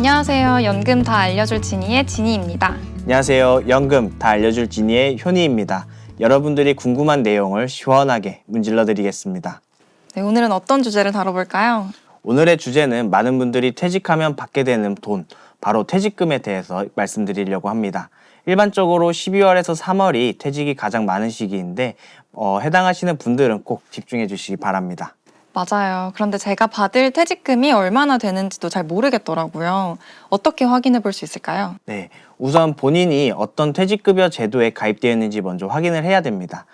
안녕하세요. 연금 다 알려줄 지니의 지니입니다. 안녕하세요. 연금 다 알려줄 지니의 효니입니다. 여러분들이 궁금한 내용을 시원하게 문질러 드리겠습니다. 네, 오늘은 어떤 주제를 다뤄볼까요? 오늘의 주제는 많은 분들이 퇴직하면 받게 되는 돈, 바로 퇴직금에 대해서 말씀드리려고 합니다. 일반적으로 12월에서 3월이 퇴직이 가장 많은 시기인데 해당하시는 분들은 꼭 집중해 주시기 바랍니다. 맞아요. 그런데 제가 받을 퇴직금이 얼마나 되는지도 잘 모르겠더라고요. 어떻게 확인해 볼 수 있을까요? 네, 우선 본인이 어떤 퇴직급여 제도에 가입되어 있는지 먼저 확인을 해야 됩니다.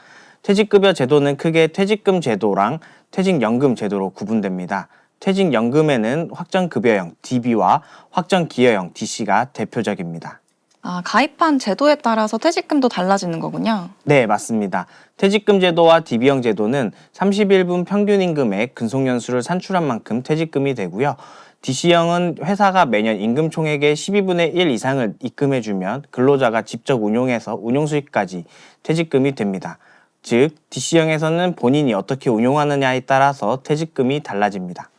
퇴직급여 제도는 크게 퇴직금 제도랑 퇴직연금 제도로 구분됩니다. 퇴직연금에는 확정급여형 DB와 확정기여형 DC가 대표적입니다. 가입한 제도에 따라서 퇴직금도 달라지는 거군요. 네, 맞습니다. 퇴직금 제도와 DB형 제도는 31분 평균 임금의 근속연수를 산출한 만큼 퇴직금이 되고요. DC형은 회사가 매년 임금 총액의 12분의 1 이상을 입금해주면 근로자가 직접 운용해서 운용수익까지 퇴직금이 됩니다. 즉, DC형에서는 본인이 어떻게 운용하느냐에 따라서 퇴직금이 달라집니다.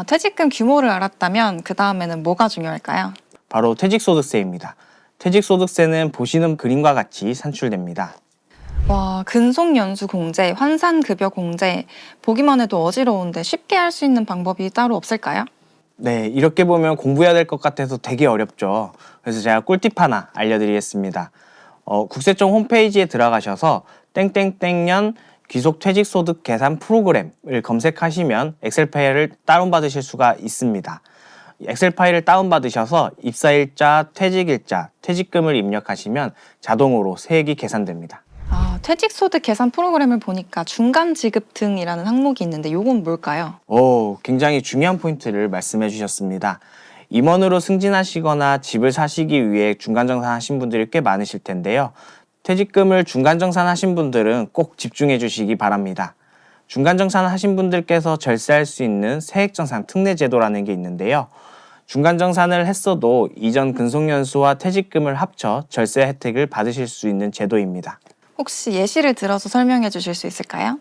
퇴직금 규모를 알았다면 그 다음에는 뭐가 중요할까요? 바로 퇴직소득세입니다. 퇴직소득세는 보시는 그림과 같이 산출됩니다. 와, 근속연수 공제, 환산급여 공제, 보기만 해도 어지러운데 쉽게 할 수 있는 방법이 따로 없을까요? 네, 이렇게 보면 공부해야 될 것 같아서 되게 어렵죠. 그래서 제가 꿀팁 하나 알려드리겠습니다. 국세청 홈페이지에 들어가셔서 땡땡땡년 귀속퇴직소득 계산 프로그램을 검색하시면 엑셀 파일을 다운받으실 수가 있습니다. 엑셀 파일을 다운받으셔서 입사일자, 퇴직일자, 퇴직금을 입력하시면 자동으로 세액이 계산됩니다. 퇴직소득 계산 프로그램을 보니까 중간지급 등이라는 항목이 있는데 이건 뭘까요? 굉장히 중요한 포인트를 말씀해 주셨습니다. 임원으로 승진하시거나 집을 사시기 위해 중간정산하신 분들이 꽤 많으실 텐데요. 퇴직금을 중간정산하신 분들은 꼭 집중해 주시기 바랍니다. 중간정산하신 분들께서 절세할 수 있는 세액정산 특례제도라는 게 있는데요. 중간정산을 했어도 이전 근속연수와 퇴직금을 합쳐 절세 혜택을 받으실 수 있는 제도입니다. 혹시 예시를 들어서 설명해 주실 수 있을까요?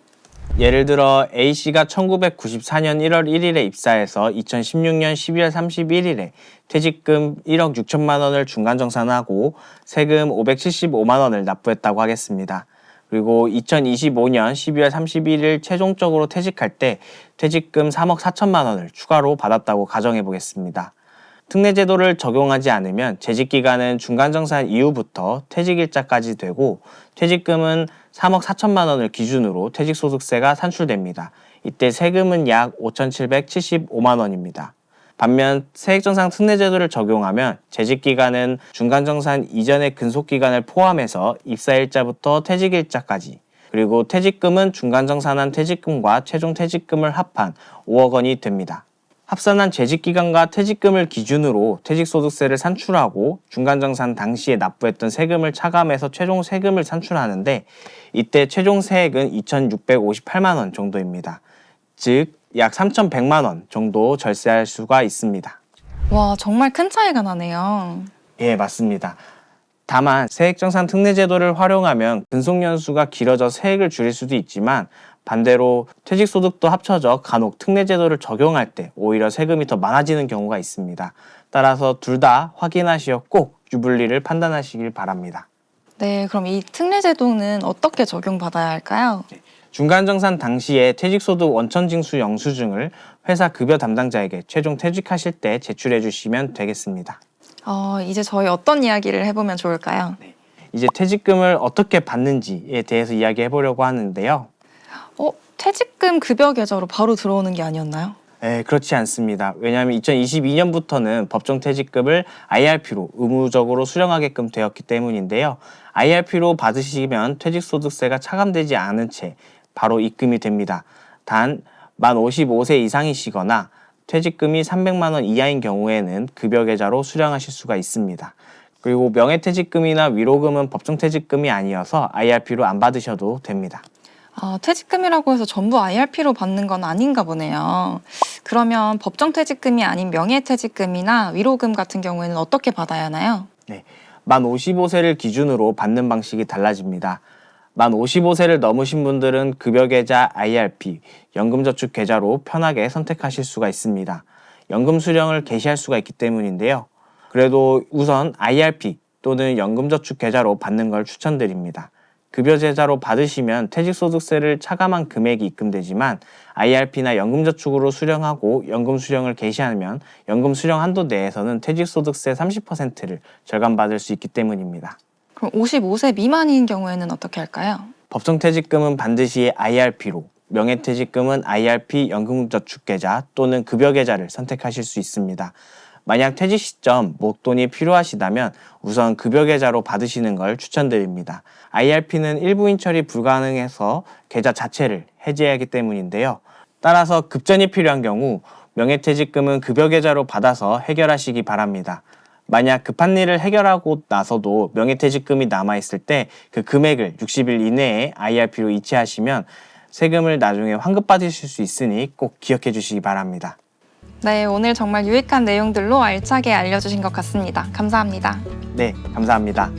예를 들어 A씨가 1994년 1월 1일에 입사해서 2016년 12월 31일에 퇴직금 1억 6천만 원을 중간정산하고 세금 575만 원을 납부했다고 하겠습니다. 그리고 2025년 12월 31일 최종적으로 퇴직할 때 퇴직금 3억 4천만 원을 추가로 받았다고 가정해 보겠습니다. 특례제도를 적용하지 않으면 재직기간은 중간정산 이후부터 퇴직일자까지 되고 퇴직금은 3억 4천만 원을 기준으로 퇴직소득세가 산출됩니다. 이때 세금은 약 5,775만 원입니다. 반면 세액정산 특례제도를 적용하면 재직기간은 중간정산 이전의 근속기간을 포함해서 입사일자부터 퇴직일자까지 그리고 퇴직금은 중간정산한 퇴직금과 최종 퇴직금을 합한 5억 원이 됩니다. 합산한 재직기간과 퇴직금을 기준으로 퇴직소득세를 산출하고 중간정산 당시에 납부했던 세금을 차감해서 최종 세금을 산출하는데 이때 최종 세액은 2,658만 원 정도입니다. 즉, 약 3,100만 원 정도 절세할 수가 있습니다. 와, 정말 큰 차이가 나네요. 예, 맞습니다. 다만 세액정산 특례제도를 활용하면 근속연수가 길어져 세액을 줄일 수도 있지만 반대로 퇴직소득도 합쳐져 간혹 특례제도를 적용할 때 오히려 세금이 더 많아지는 경우가 있습니다. 따라서 둘 다 확인하시어 꼭 유불리를 판단하시길 바랍니다. 네, 그럼 이 특례제도는 어떻게 적용받아야 할까요? 중간정산 당시에 퇴직소득 원천징수 영수증을 회사 급여 담당자에게 최종 퇴직하실 때 제출해 주시면 되겠습니다. 이제 저희 어떤 이야기를 해보면 좋을까요? 이제 퇴직금을 어떻게 받는지에 대해서 이야기해 보려고 하는데요. 퇴직금 급여 계좌로 바로 들어오는 게 아니었나요? 네, 그렇지 않습니다. 왜냐하면 2022년부터는 법정 퇴직금을 IRP로 의무적으로 수령하게끔 되었기 때문인데요. IRP로 받으시면 퇴직소득세가 차감되지 않은 채 바로 입금이 됩니다. 단, 만 55세 이상이시거나 퇴직금이 300만 원 이하인 경우에는 급여 계좌로 수령하실 수가 있습니다. 그리고 명예퇴직금이나 위로금은 법정 퇴직금이 아니어서 IRP로 안 받으셔도 됩니다. 퇴직금이라고 해서 전부 IRP로 받는 건 아닌가 보네요. 그러면 법정 퇴직금이 아닌 명예퇴직금이나 위로금 같은 경우에는 어떻게 받아야 하나요? 네, 만 55세를 기준으로 받는 방식이 달라집니다. 만 55세를 넘으신 분들은 급여계좌 IRP, 연금저축계좌로 편하게 선택하실 수가 있습니다. 연금 수령을 개시할 수가 있기 때문인데요. 그래도 우선 IRP 또는 연금저축계좌로 받는 걸 추천드립니다. 급여제자로 받으시면 퇴직소득세를 차감한 금액이 입금되지만 IRP나 연금저축으로 수령하고 연금 수령을 개시하면 연금 수령 한도 내에서는 퇴직소득세 30%를 절감받을 수 있기 때문입니다. 그럼 55세 미만인 경우에는 어떻게 할까요? 법정퇴직금은 반드시 IRP로, 명예퇴직금은 IRP 연금저축계좌 또는 급여계좌를 선택하실 수 있습니다. 만약 퇴직 시점 목돈이 필요하시다면 우선 급여계좌로 받으시는 걸 추천드립니다. IRP는 일부인 처리 불가능해서 계좌 자체를 해지하기 때문인데요. 따라서 급전이 필요한 경우 명예퇴직금은 급여계좌로 받아서 해결하시기 바랍니다. 만약 급한 일을 해결하고 나서도 명예퇴직금이 남아있을 때 그 금액을 60일 이내에 IRP로 이체하시면 세금을 나중에 환급받으실 수 있으니 꼭 기억해 주시기 바랍니다. 네, 오늘 정말 유익한 내용들로 알차게 알려주신 것 같습니다. 감사합니다. 네, 감사합니다.